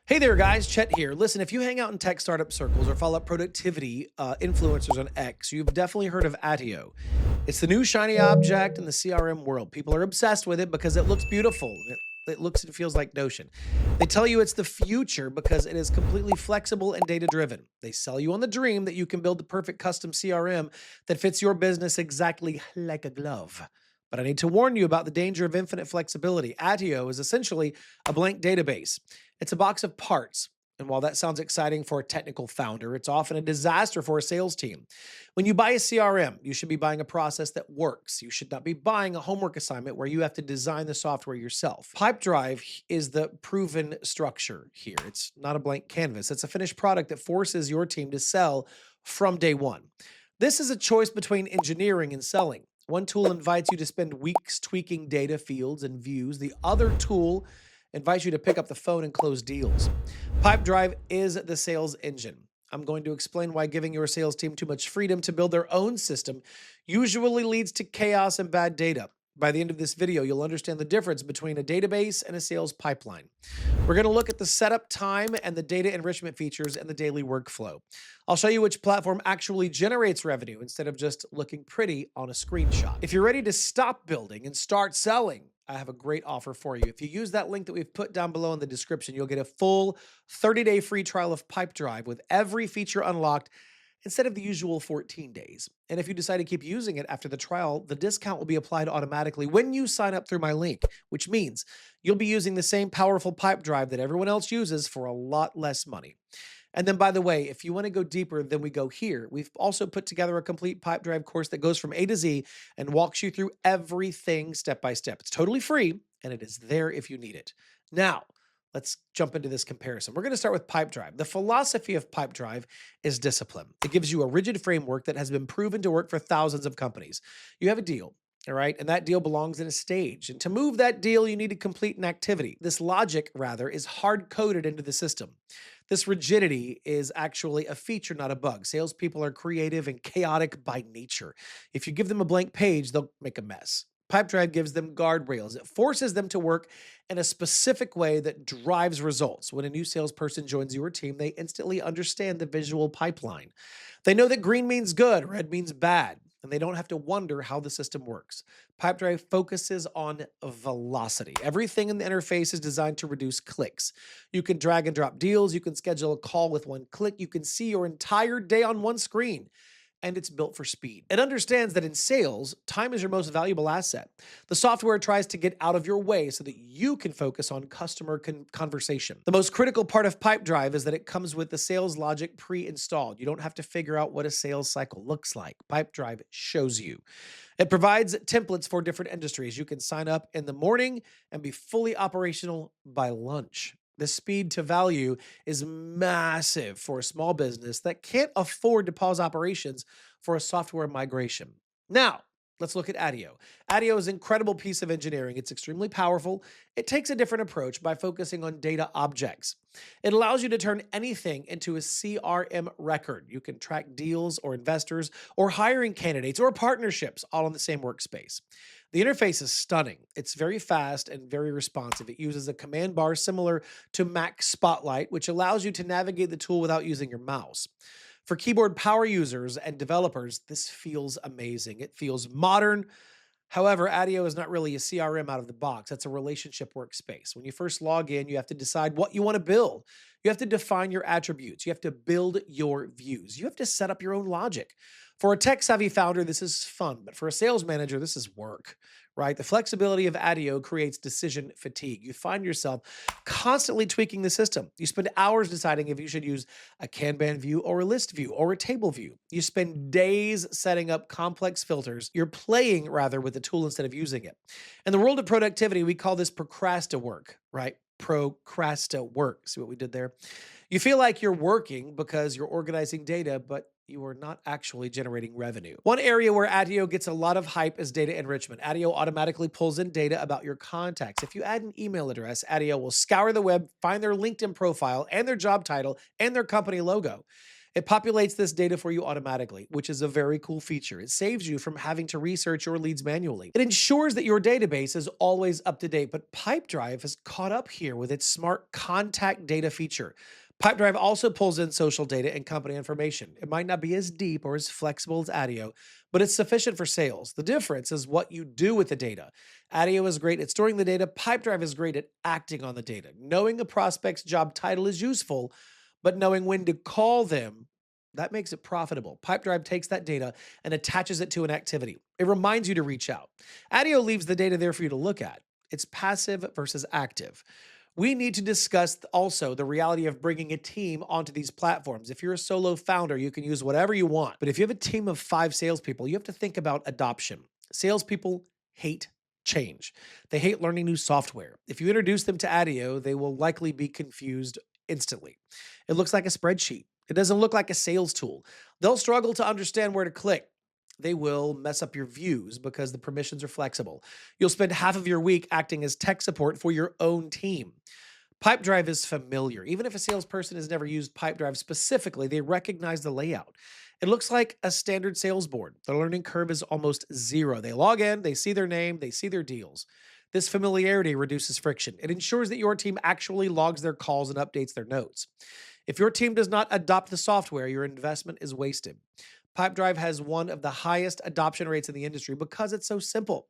Hey there, guys. Chet here. Listen, if you hang out in tech startup circles or follow productivity influencers on X, you've definitely heard of Attio. It's the new shiny object in the CRM world. People are obsessed with it because it looks beautiful. It looks and feels like Notion. They tell you it's the future because it is completely flexible and data driven. They sell you on the dream that you can build the perfect custom CRM that fits your business exactly like a glove. But I need to warn you about the danger of infinite flexibility. Attio is essentially a blank database. It's a box of parts. And while that sounds exciting for a technical founder, it's often a disaster for a sales team. When you buy a CRM, you should be buying a process that works. You should not be buying a homework assignment where you have to design the software yourself. Pipedrive is the proven structure here. It's not a blank canvas, it's a finished product that forces your team to sell from day one. This is a choice between engineering and selling. One tool invites you to spend weeks tweaking data fields and views. The other tool invites you to pick up the phone and close deals. Pipedrive is the sales engine. I'm going to explain why giving your sales team too much freedom to build their own system usually leads to chaos and bad data. By the end of this video, you'll understand the difference between a database and a sales pipeline. We're going to look at the setup time and the data enrichment features and the daily workflow. I'll show you which platform actually generates revenue instead of just looking pretty on a screenshot. If you're ready to stop building and start selling, I have a great offer for you. If you use that link that we've put down below in the description, you'll get a full 30-day free trial of Pipedrive with every feature unlocked instead of the usual 14 days. And if you decide to keep using it after the trial, the discount will be applied automatically when you sign up through my link, which means you'll be using the same powerful Pipedrive that everyone else uses for a lot less money. And then, by the way, if you want to go deeper than we go here, we've also put together a complete Pipedrive course that goes from A to Z and walks you through everything step by step. It's totally free, and it is there if you need it. Now, let's jump into this comparison. We're going to start with Pipedrive. The philosophy of Pipedrive is discipline. It gives you a rigid framework that has been proven to work for thousands of companies. You have a deal. All right. And that deal belongs in a stage. And to move that deal, you need to complete an activity. This logic, rather, is hard coded into the system. This rigidity is actually a feature, not a bug. Salespeople are creative and chaotic by nature. If you give them a blank page, they'll make a mess. Pipedrive gives them guardrails. It forces them to work in a specific way that drives results. When a new salesperson joins your team, they instantly understand the visual pipeline. They know that green means good, red means bad, and they don't have to wonder how the system works. Pipedrive focuses on velocity. Everything in the interface is designed to reduce clicks. You can drag and drop deals. You can schedule a call with one click. You can see your entire day on one screen. And it's built for speed. It understands that in sales, time is your most valuable asset. The software tries to get out of your way so that you can focus on customer conversation. The most critical part of Pipedrive is that it comes with the sales logic pre-installed. You don't have to figure out what a sales cycle looks like. Pipedrive shows you. It provides templates for different industries. You can sign up in the morning and be fully operational by lunch. The speed to value is massive for a small business that can't afford to pause operations for a software migration. Now, let's look at Attio. Attio is an incredible piece of engineering. It's extremely powerful. It takes a different approach by focusing on data objects. It allows you to turn anything into a CRM record. You can track deals or investors or hiring candidates or partnerships all in the same workspace. The interface is stunning. It's very fast and very responsive. It uses a command bar similar to Mac Spotlight, which allows you to navigate the tool without using your mouse. For keyboard power users and developers, this feels amazing. It feels modern. However, Attio is not really a CRM out of the box. That's a relationship workspace. When you first log in, you have to decide what you want to build. You have to define your attributes. You have to build your views. You have to set up your own logic. For a tech-savvy founder, this is fun, but for a sales manager, this is work, right? The flexibility of Attio creates decision fatigue. You find yourself constantly tweaking the system. You spend hours deciding if you should use a Kanban view or a list view or a table view. You spend days setting up complex filters. You're playing, rather, with the tool instead of using it. In the world of productivity, we call this procrasta work, right? Procrasta work. See what we did there? You feel like you're working because you're organizing data, but you are not actually generating revenue. One area where Attio gets a lot of hype is data enrichment. Attio automatically pulls in data about your contacts. If you add an email address, Attio will scour the web, find their LinkedIn profile and their job title and their company logo. It populates this data for you automatically, which is a very cool feature. It saves you from having to research your leads manually. It ensures that your database is always up to date, but Pipedrive has caught up here with its smart contact data feature. Pipedrive also pulls in social data and company information. It might not be as deep or as flexible as Attio, but it's sufficient for sales. The difference is what you do with the data. Attio is great at storing the data. Pipedrive is great at acting on the data. Knowing a prospect's job title is useful, but knowing when to call them, that makes it profitable. Pipedrive takes that data and attaches it to an activity. It reminds you to reach out. Attio leaves the data there for you to look at. It's passive versus active. We need to discuss also the reality of bringing a team onto these platforms. If you're a solo founder, you can use whatever you want. But if you have a team of 5 salespeople, you have to think about adoption. Salespeople hate change. They hate learning new software. If you introduce them to Attio, they will likely be confused instantly. It looks like a spreadsheet. It doesn't look like a sales tool. They'll struggle to understand where to click. They will mess up your views because the permissions are flexible. You'll spend half of your week acting as tech support for your own team. Pipedrive is familiar. Even if a salesperson has never used Pipedrive specifically, they recognize the layout. It looks like a standard sales board. The learning curve is almost zero. They log in, they see their name, they see their deals. This familiarity reduces friction. It ensures that your team actually logs their calls and updates their notes. If your team does not adopt the software, your investment is wasted. Pipedrive has one of the highest adoption rates in the industry because it's so simple.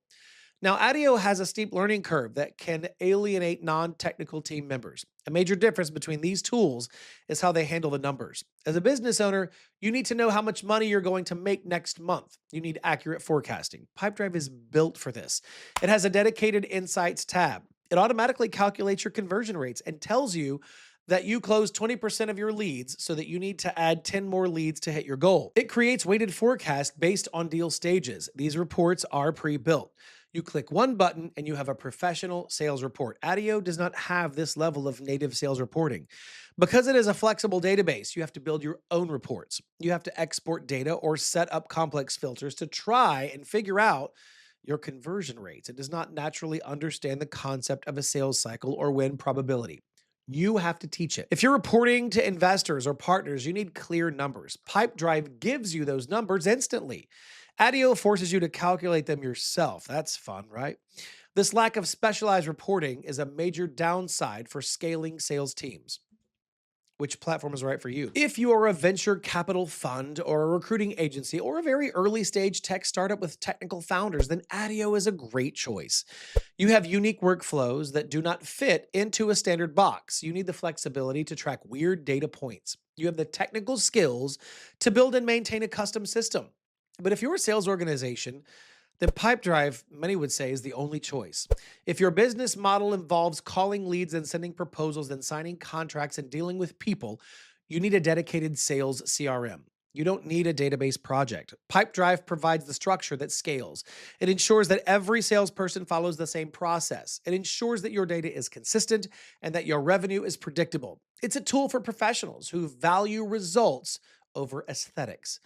Now, Attio has a steep learning curve that can alienate non-technical team members. A major difference between these tools is how they handle the numbers. As a business owner, you need to know how much money you're going to make next month. You need accurate forecasting. Pipedrive is built for this. It has a dedicated Insights tab. It automatically calculates your conversion rates and tells you that you close 20% of your leads so that you need to add 10 more leads to hit your goal. It creates weighted forecast based on deal stages. These reports are pre-built. You click one button and you have a professional sales report. Attio does not have this level of native sales reporting. Because it is a flexible database, you have to build your own reports. You have to export data or set up complex filters to try and figure out your conversion rates. It does not naturally understand the concept of a sales cycle or win probability. You have to teach it. If you're reporting to investors or partners, you need clear numbers. Pipedrive gives you those numbers instantly. Attio forces you to calculate them yourself. That's fun, right? This lack of specialized reporting is a major downside for scaling sales teams. Which platform is right for you? If you are a venture capital fund or a recruiting agency or a very early stage tech startup with technical founders, then Attio is a great choice. You have unique workflows that do not fit into a standard box. You need the flexibility to track weird data points. You have the technical skills to build and maintain a custom system. But if you're a sales organization, then Pipedrive, many would say, is the only choice. If your business model involves calling leads and sending proposals and signing contracts and dealing with people, you need a dedicated sales CRM. You don't need a database project. Pipedrive provides the structure that scales. It ensures that every salesperson follows the same process. It ensures that your data is consistent and that your revenue is predictable. It's a tool for professionals who value results over aesthetics.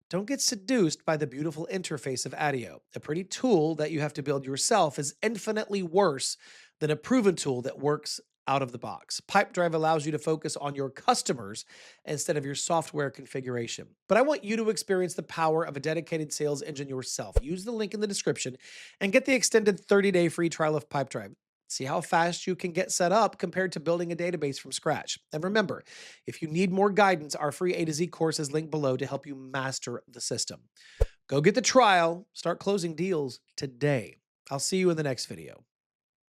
Don't get seduced by the beautiful interface of Attio. A pretty tool that you have to build yourself is infinitely worse than a proven tool that works out of the box. Pipedrive allows you to focus on your customers instead of your software configuration. But I want you to experience the power of a dedicated sales engine yourself. Use the link in the description and get the extended 30-day free trial of Pipedrive. See how fast you can get set up compared to building a database from scratch. And remember, if you need more guidance, our free A to Z course is linked below to help you master the system. Go get the trial, start closing deals today. I'll see you in the next video.